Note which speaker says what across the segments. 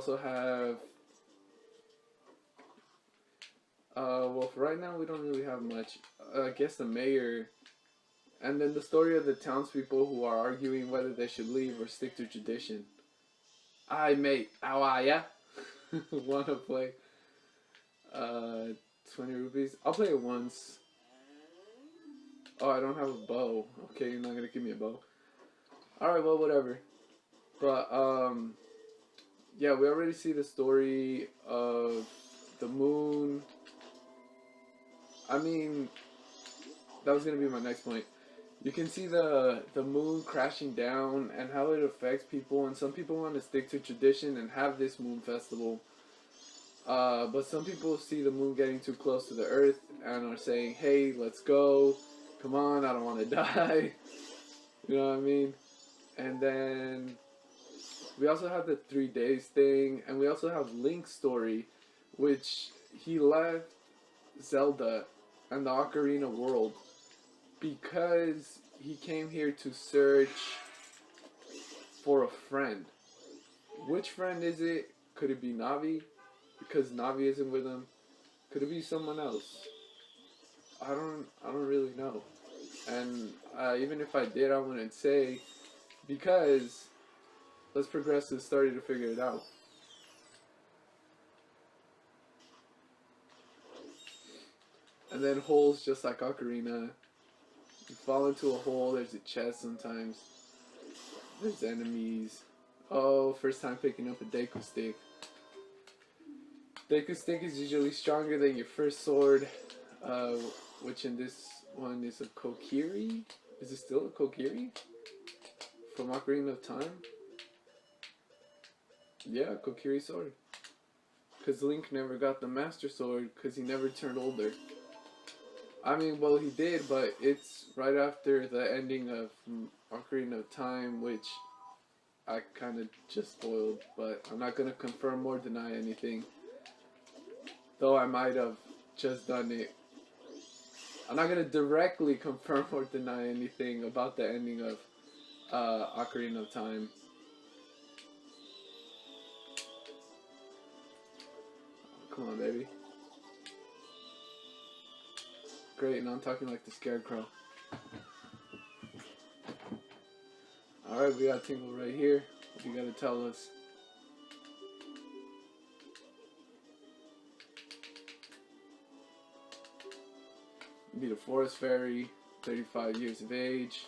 Speaker 1: also have, well, for right now we don't really have much. I guess the mayor, and then the story of the townspeople who are arguing whether they should leave or stick to tradition. Hi, mate. How are ya? Wanna play? 20 rupees. I'll play it once. Oh, I don't have a bow. Okay, you're not gonna give me a bow. Alright, well, whatever. But, yeah, we already see the story of the moon. I mean, that was gonna be my next point. You can see the moon crashing down and how it affects people, and some people want to stick to tradition and have this moon festival. But some people see the moon getting too close to the earth and are saying, hey, let's go. Come on, I don't want to die. You know what I mean? And then we also have the 3 days thing, and we also have Link's story, which he left Zelda and the Ocarina world because he came here to search for a friend. Which friend is it? Could it be Navi? Because Navi isn't with him. Could it be someone else? I don't really know. And even if I did, I wouldn't say, because let's progress to the story to figure it out. And then holes just like Ocarina. You fall into a hole, there's a chest sometimes. There's enemies. Oh, first time picking up a Deku stick. Deku stick is usually stronger than your first sword, which in this one is a Kokiri. Is it still a Kokiri? From Ocarina of Time? Yeah, Kokiri sword. Because Link never got the Master Sword because he never turned older. I mean, well, he did, but it's right after the ending of Ocarina of Time, which I kind of just spoiled, but I'm not going to confirm or deny anything. Though I might have just done it. I'm not going to directly confirm or deny anything about the ending of Ocarina of Time. Oh, come on, baby. Great, now I'm talking like the Scarecrow. Alright, we got Tingle right here. What you gotta tell us? Be the Forest Fairy, 35 years of age.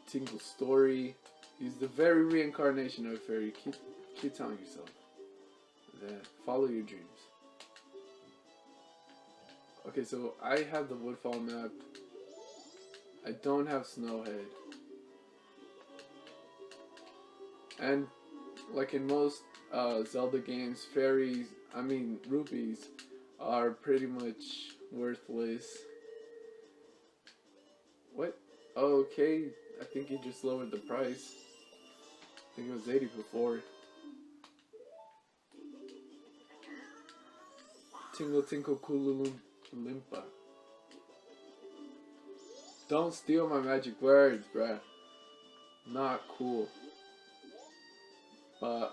Speaker 1: Tingle's story. He's the very reincarnation of a fairy. Keep telling yourself that. Follow your dreams. Okay, so I have the Woodfall map. I don't have Snowhead. And like in most Zelda games, fairies, rupees, are pretty much worthless. What? Oh, okay, I think you just lowered the price. I think it was 80 before. Tingle Tinkle Kululu Limpa. Don't steal my magic words, bruh. Not cool. But,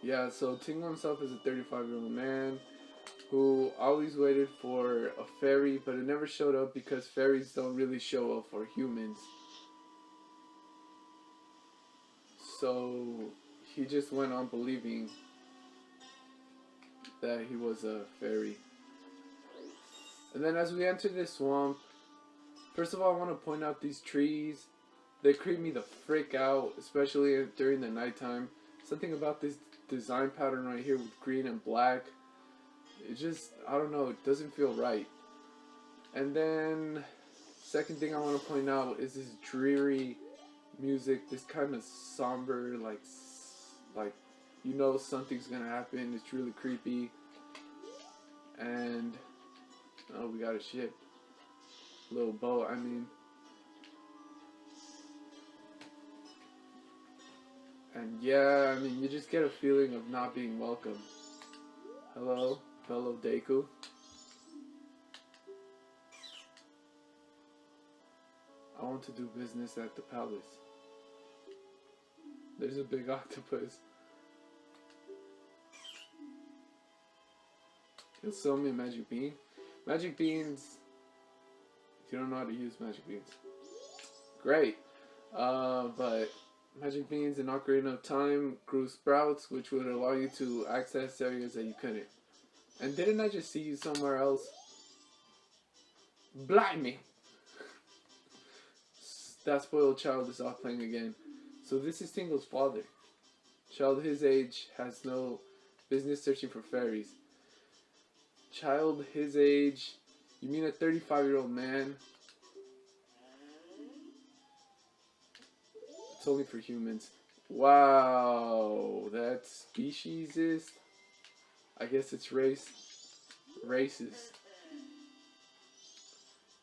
Speaker 1: yeah, so Tingle himself is a 35-year-old man who always waited for a fairy, but it never showed up because fairies don't really show up for humans. So he just went on believing that he was a fairy. And then as we enter this swamp, first of all, I want to point out these trees. They creep me the frick out, especially during the nighttime. Something about this design pattern right here with green and black. It just, I don't know, it doesn't feel right. And then, second thing I want to point out is this dreary music, this kind of somber, like you know something's gonna happen. It's really creepy. And oh, we got a ship, little boat. And yeah, you just get a feeling of not being welcome. Hello, fellow Deku. I want to do business at the palace. There's a big octopus. He'll sell me a magic bean. Magic beans. You don't know how to use magic beans. Great. But magic beans in Ocarina of Time grew sprouts, which would allow you to access areas that you couldn't. And didn't I just see you somewhere else? Blimey! That spoiled child is off playing again. So this is Tingle's father. Child his age has no business searching for fairies. Child his age? You mean a 35-year-old man? It's only for humans. Wow, that's speciesist. I guess it's racist.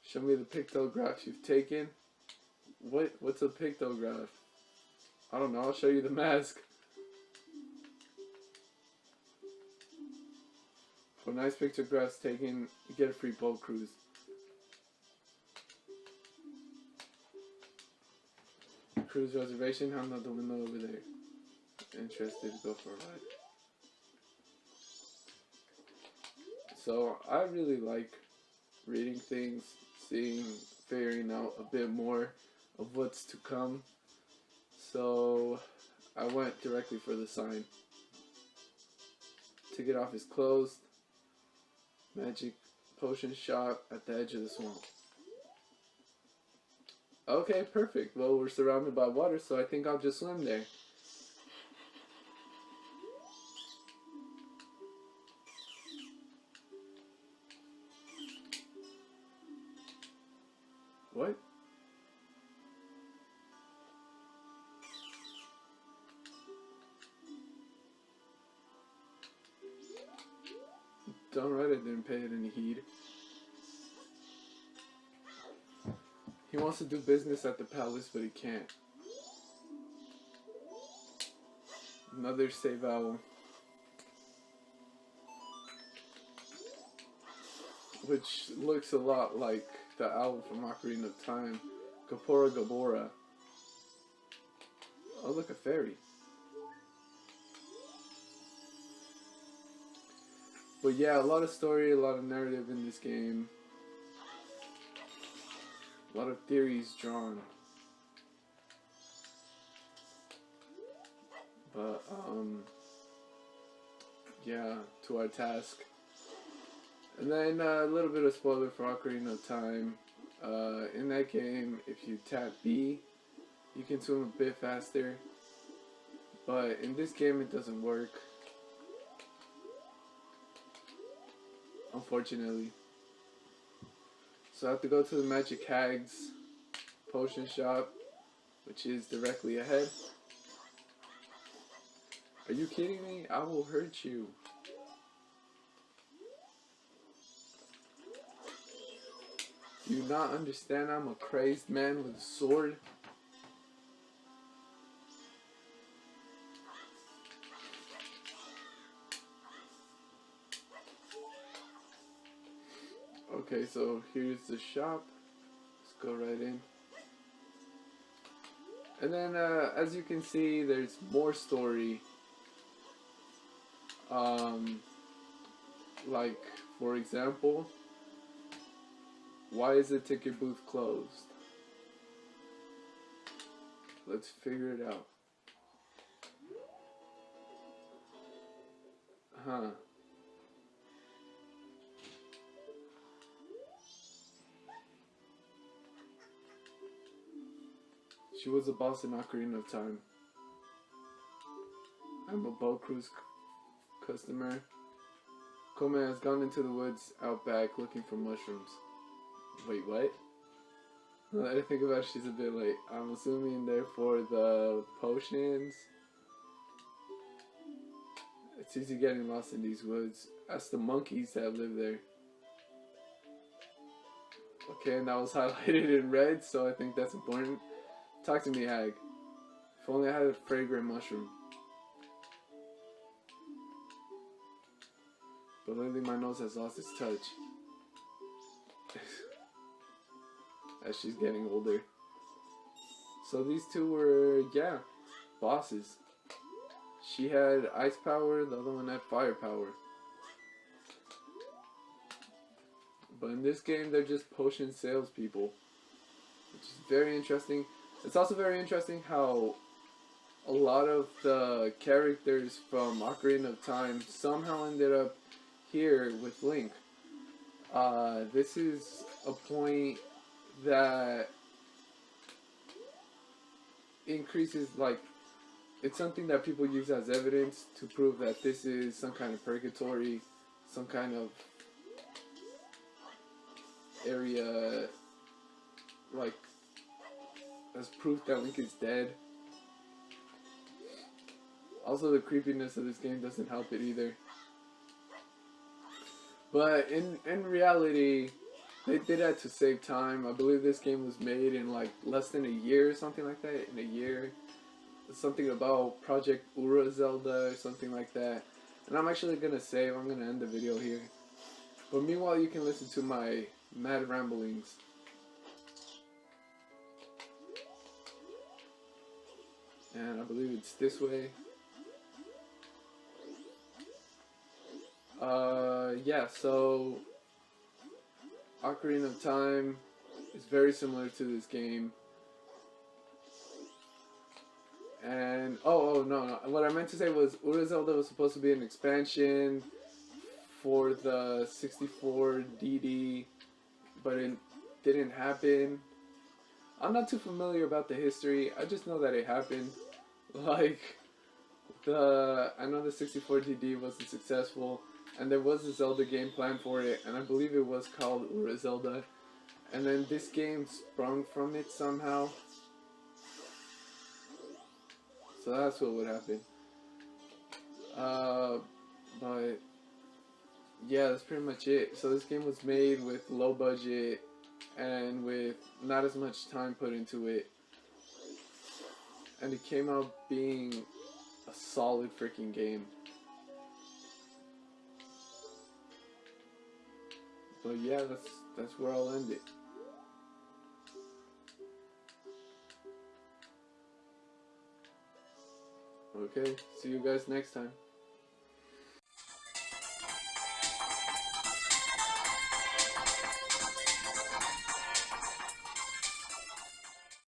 Speaker 1: Show me the pictographs you've taken. What's a pictograph? I don't know, I'll show you the mask. For nice pictographs taken, you get a free boat cruise. Cruise reservation, I'm not the limo over there. Interested, go for a ride. So, I really like reading things, figuring out a bit more of what's to come. So, I went directly for the sign. Ticket office closed. Magic potion shop at the edge of the swamp. Okay, perfect. Well, we're surrounded by water, so I think I'll just swim there. What? Downright, I didn't pay it any heed. He wants to do business at the palace, but he can't. Another save owl. Which looks a lot like the owl from Ocarina of Time. Gapora Gabora. Oh, look, a fairy. But yeah, a lot of story, a lot of narrative in this game. A lot of theories drawn. But, yeah, to our task. And then a little bit of spoiler for Ocarina of Time. In that game, if you tap B, you can swim a bit faster. But in this game, it doesn't work. Unfortunately. So I have to go to the Magic Hag's potion shop, which is directly ahead. Are you kidding me? I will hurt you. Do you not understand I'm a crazed man with a sword? Okay, so here's the shop. Let's go right in. And then, as you can see, there's more story. Like, for example, why is the ticket booth closed? Let's figure it out. Huh. She was a boss in Ocarina of Time. I'm a boat cruise customer. Kome has gone into the woods out back looking for mushrooms. Wait, what? Now that I think about it, she's a bit late. I'm assuming they're for the potions. It's easy getting lost in these woods. Ask the monkeys that live there. Okay, and that was highlighted in red, so I think that's important. Talk to me, hag. If only I had a fragrant mushroom. But lately my nose has lost its touch. As she's getting older. So these two were, yeah, bosses. She had ice power, the other one had fire power. But in this game, they're just potion salespeople, which is very interesting. It's also very interesting how a lot of the characters from Ocarina of Time somehow ended up here with Link. This is a point that increases, like, it's something that people use as evidence to prove that this is some kind of purgatory, some kind of area, like, as proof that Link is dead. Also, the creepiness of this game doesn't help it either. But in reality, they did that to save time. I believe this game was made in like less than a year or something like that. In a year. Something about Project Ura Zelda or something like that. And I'm actually going to save. I'm going to end the video here. But meanwhile, you can listen to my mad ramblings. And I believe it's this way. Yeah, so Ocarina of Time is very similar to this game. And, no, what I meant to say was Ura Zelda was supposed to be an expansion for the 64 DD, but it didn't happen. I'm not too familiar about the history, I just know that it happened. Like, I know the 64 DD wasn't successful, and there was a Zelda game planned for it, and I believe it was called Ura Zelda. And then this game sprung from it somehow. So that's what would happen. But yeah, that's pretty much it. So this game was made with low budget and with not as much time put into it. And it came out being a solid freaking game. But yeah, that's where I'll end it. Okay, see you guys next time.